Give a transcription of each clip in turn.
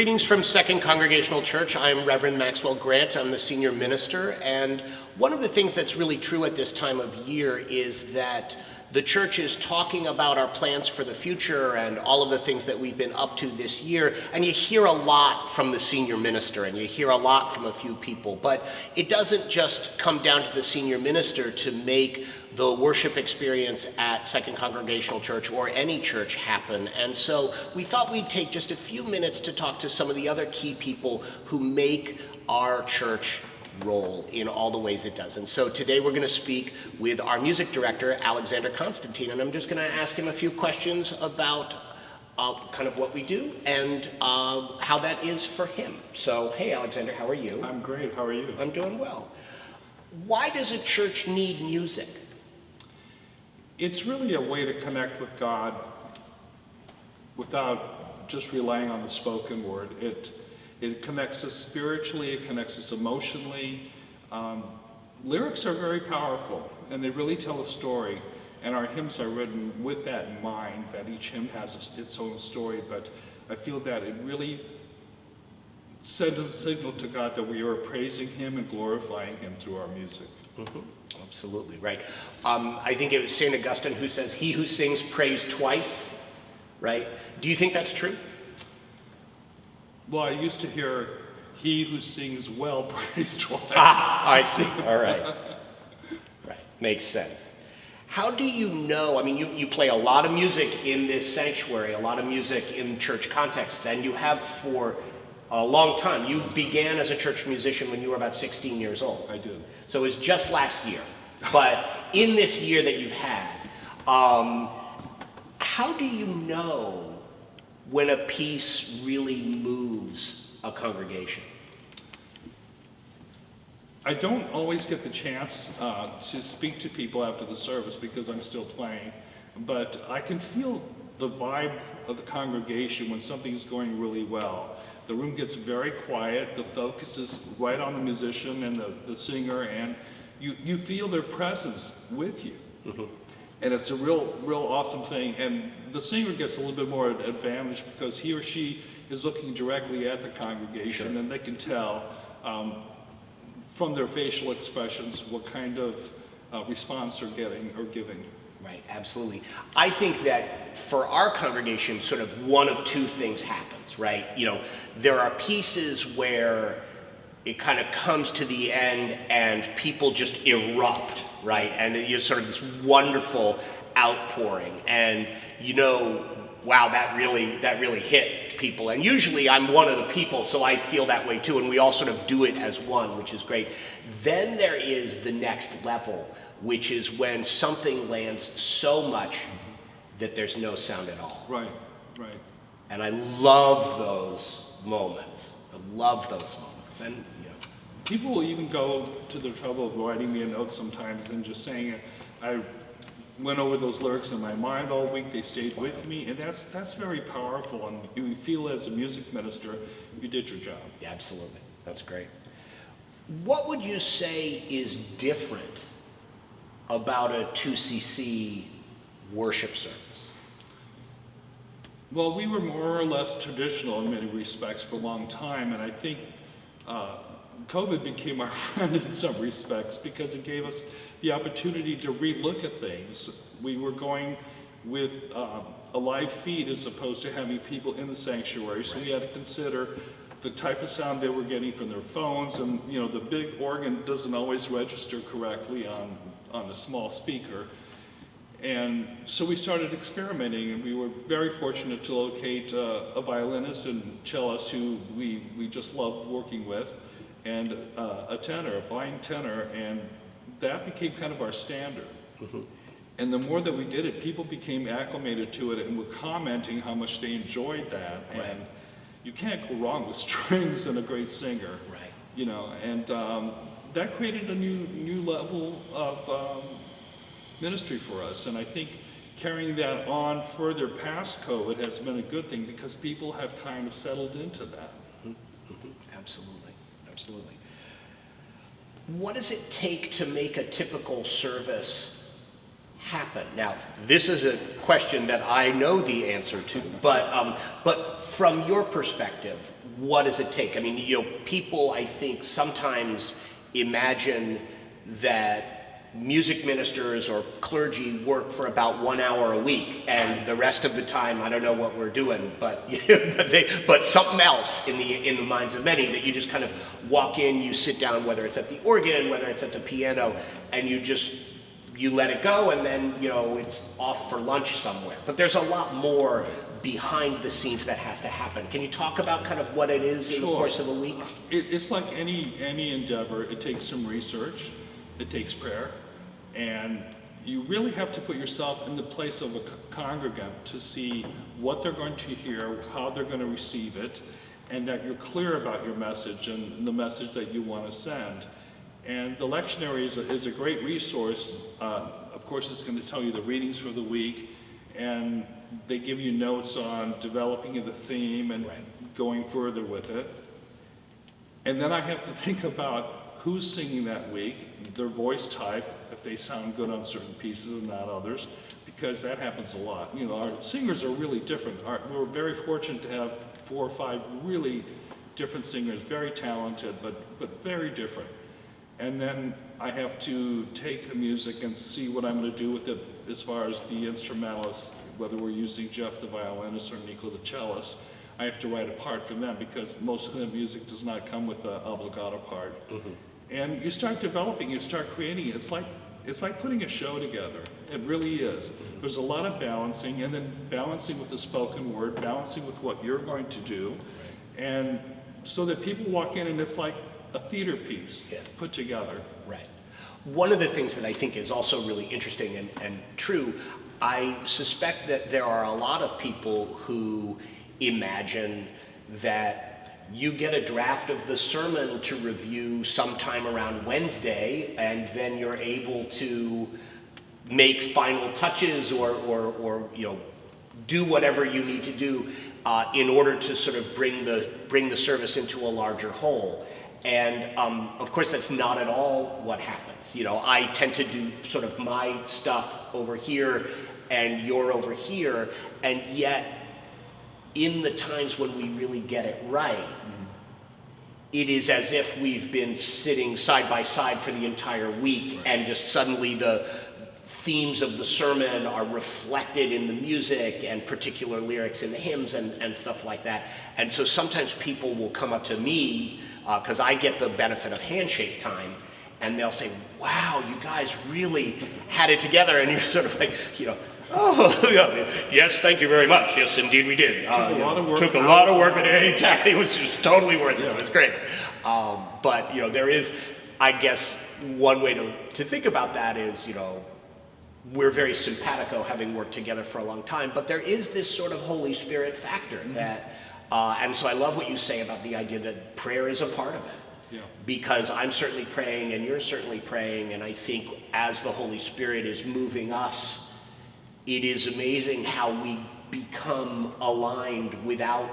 Greetings from Second Congregational Church. I'm Reverend Maxwell Grant. I'm the senior minister. And one of the things that's really true at this time of year is that the church is talking about our plans for the future and all of the things that we've been up to this year. And you hear a lot from the senior minister and you hear a lot from a few people. But it doesn't just come down to the senior minister to make the worship experience at Second Congregational Church or any church happen. And so we thought we'd take just a few minutes to talk to some of the other key people who make our church roll in all the ways it does. And so today we're going to speak with our music director, Alexander Constantine, and I'm just going to ask him a few questions about kind of what we do and how that is for him. So, hey, Alexander, how are you? I'm great. How are you? I'm doing well. Why does a church need music? It's really a way to connect with God without just relying on the spoken word. It connects us spiritually, it connects us emotionally. Lyrics are very powerful, and they really tell a story. And our hymns are written with that in mind, that each hymn has its own story. But I feel that it really sends a signal to God that we are praising Him and glorifying Him through our music. Mm-hmm. Absolutely, right. I think it was St. Augustine who says, "He who sings prays twice," right? Do you think that's true? Well, I used to hear, "He who sings well prays twice." I see. All right. Right. Makes sense. How do you know? I mean, you play a lot of music in this sanctuary, a lot of music in church contexts, and you have for a long time. You began as a church musician when you were about 16 years old. I did. So it was just last year. But in this year that you've had, how do you know when a piece really moves a congregation? I don't always get the chance to speak to people after the service because I'm still playing, but I can feel the vibe of the congregation when something's going really well. The room gets very quiet, the focus is right on the musician and the singer, and you feel their presence with you. Mm-hmm. And it's a real awesome thing. And the singer gets a little bit more advantage because he or she is looking directly at the congregation, sure. And they can tell from their facial expressions what kind of response they're getting or giving. Right, absolutely. I think that for our congregation, sort of one of two things happens, right? You know, there are pieces where it kind of comes to the end and people just erupt, right? And it's sort of this wonderful outpouring, and you know, wow, that really hit people. And usually I'm one of the people, so I feel that way too, and we all sort of do it as one, which is great. Then there is the next level, which is when something lands so much that there's no sound at all. Right. And I love those moments. And you know, people will even go to the trouble of writing me a note sometimes and just saying, I went over those lyrics in my mind all week, they stayed with me, and that's very powerful, and you feel as a music minister, you did your job. Yeah, absolutely. That's great. What would you say is different about a 2CC worship service? Well, we were more or less traditional in many respects for a long time, and I think COVID became our friend in some respects because it gave us the opportunity to re-look at things. We were going with a live feed as opposed to having people in the sanctuary, so we had to consider the type of sound they were getting from their phones, and you know, the big organ doesn't always register correctly on a small speaker. And so we started experimenting, and we were very fortunate to locate a violinist and cellist who we just loved working with, and a tenor, a fine tenor, and that became kind of our standard. Mm-hmm. And the more that we did it, people became acclimated to it and were commenting how much they enjoyed that. Right. And you can't go wrong with strings and a great singer. Right. You know, and that created a new level of ministry for us, and I think carrying that on further past COVID has been a good thing because people have kind of settled into that. Mm-hmm. Mm-hmm. Absolutely. What does it take to make a typical service happen? Now, this is a question that I know the answer to, but from your perspective, what does it take? I mean, people, I think, sometimes imagine that music ministers or clergy work for about 1 hour a week, and the rest of the time, I don't know what we're doing, but but something else in the minds of many, that you just kind of walk in, you sit down, whether it's at the organ, whether it's at the piano, and you let it go, and then it's off for lunch somewhere. But there's a lot more behind the scenes that has to happen. Can you talk about kind of what it is in the course of a week? It's like any endeavor. It takes some research. It takes prayer, and you really have to put yourself in the place of a congregant to see what they're going to hear, how they're going to receive it, and that you're clear about your message and the message that you want to send. And the lectionary is a great resource. Of course, it's going to tell you the readings for the week, and they give you notes on developing the theme and going further with it. And then I have to think about who's singing that week, their voice type, if they sound good on certain pieces and not others, because that happens a lot. Our singers are really different. We're very fortunate to have 4 or 5 really different singers, very talented, but very different. And then I have to take the music and see what I'm going to do with it as far as the instrumentalists, whether we're using Jeff the violinist or Nico the cellist. I have to write a part for them because most of the music does not come with the obligato part. Mm-hmm. And you start developing, you start creating. It's like putting a show together. It really is. There's a lot of balancing, and then balancing with the spoken word, balancing with what you're going to do, and so that people walk in and it's like a theater piece put together. Right. One of the things that I think is also really interesting and true, I suspect that there are a lot of people who imagine that you get a draft of the sermon to review sometime around Wednesday, and then you're able to make final touches or do whatever you need to do in order to sort of bring the service into a larger whole. And of course, that's not at all what happens. I tend to do sort of my stuff over here, and you're over here, and yet in the times when we really get it right, it is as if we've been sitting side by side for the entire week, and just suddenly the themes of the sermon are reflected in the music and particular lyrics in the hymns and stuff like that. And so sometimes people will come up to me, because I get the benefit of handshake time, and they'll say, wow, you guys really had it together. And you're sort of like, oh, yes, thank you very much. Yes, indeed we did. Took a lot of work. Exactly. It was just totally worth it. It was great. But, there is, I guess, one way to think about that is, we're very simpatico, having worked together for a long time, but there is this sort of Holy Spirit factor that, and so I love what you say about the idea that prayer is a part of it. Yeah. Because I'm certainly praying and you're certainly praying, and I think as the Holy Spirit is moving us, it is amazing how we become aligned without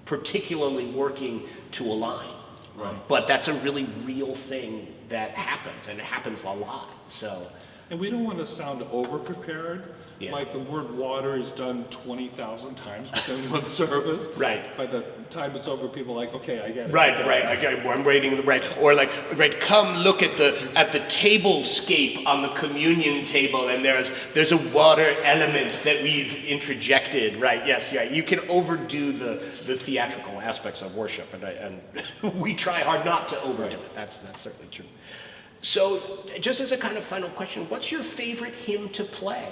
particularly working to align. Right. But that's a really real thing that happens, and it happens a lot. So. And we don't want to sound over-prepared. Yeah. Like the word water is done 20,000 times within one service. Right. By the time it's over, people are like, okay, I get it. Right. I'm waiting the right. Or like, come look at the tablescape on the communion table, and there's a water element that we've interjected. Right. Yes. Yeah. You can overdo the theatrical aspects of worship, and we try hard not to overdo it. That's certainly true. So, just as a kind of final question, what's your favorite hymn to play?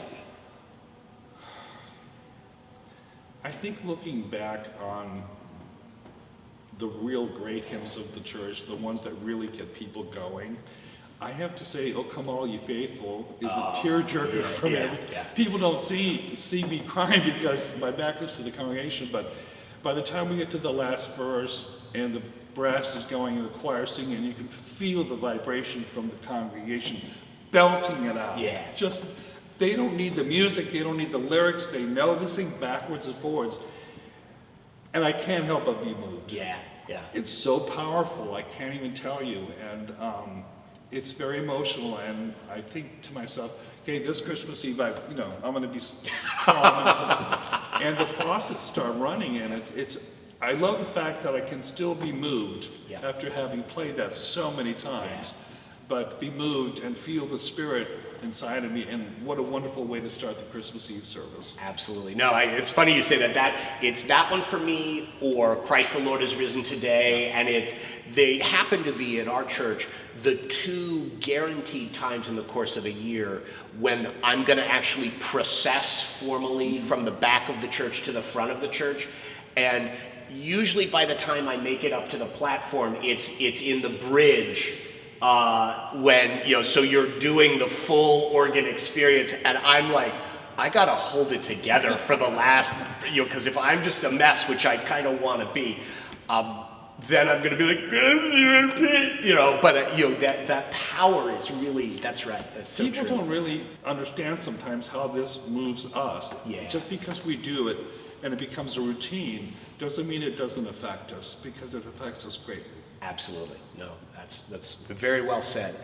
I think looking back on the real great hymns of the church, the ones that really get people going, I have to say, "Oh Come All Ye Faithful" is a tearjerker for me. Yeah. People don't see me crying because my back is to the congregation, but by the time we get to the last verse and the brass is going and the choir singing, and you can feel the vibration from the congregation belting it out. Yeah. They don't need the music, they don't need the lyrics, they know this thing backwards and forwards. And I can't help but be moved. Yeah. It's so powerful, I can't even tell you. And it's very emotional, and I think to myself, okay, this Christmas Eve, I'm going to be calm, and the faucets start running, and I love the fact that I can still be moved after having played that so many times, but be moved and feel the Spirit inside of me, and what a wonderful way to start the Christmas Eve service. Absolutely. No, it's funny you say that. It's that one for me, or Christ the Lord is risen today, and they happen to be at our church the two guaranteed times in the course of a year when I'm going to actually process formally from the back of the church to the front of the church, and usually by the time I make it up to the platform, it's in the bridge. So you're doing the full organ experience, and I'm like, I gotta hold it together for the last, because if I'm just a mess, which I kind of want to be, then I'm gonna be like, that power is really, that's right, that's so People true. don't really understand sometimes how this moves us. Yeah. Just because we do it and it becomes a routine doesn't mean it doesn't affect us, because it affects us greatly. Absolutely. No, that's very well said.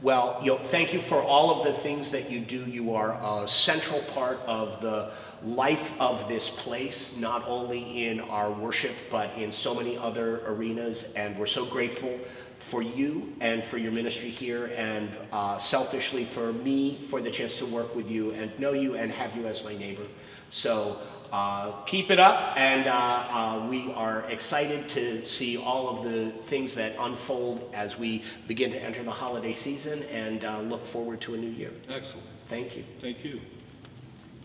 Well, thank you for all of the things that you do. You are a central part of the life of this place, not only in our worship, but in so many other arenas. And we're so grateful for you and for your ministry here, and selfishly for me, for the chance to work with you and know you and have you as my neighbor. So keep it up, and we are excited to see all of the things that unfold as we begin to enter the holiday season, and look forward to a new year. Excellent. Thank you. Thank you.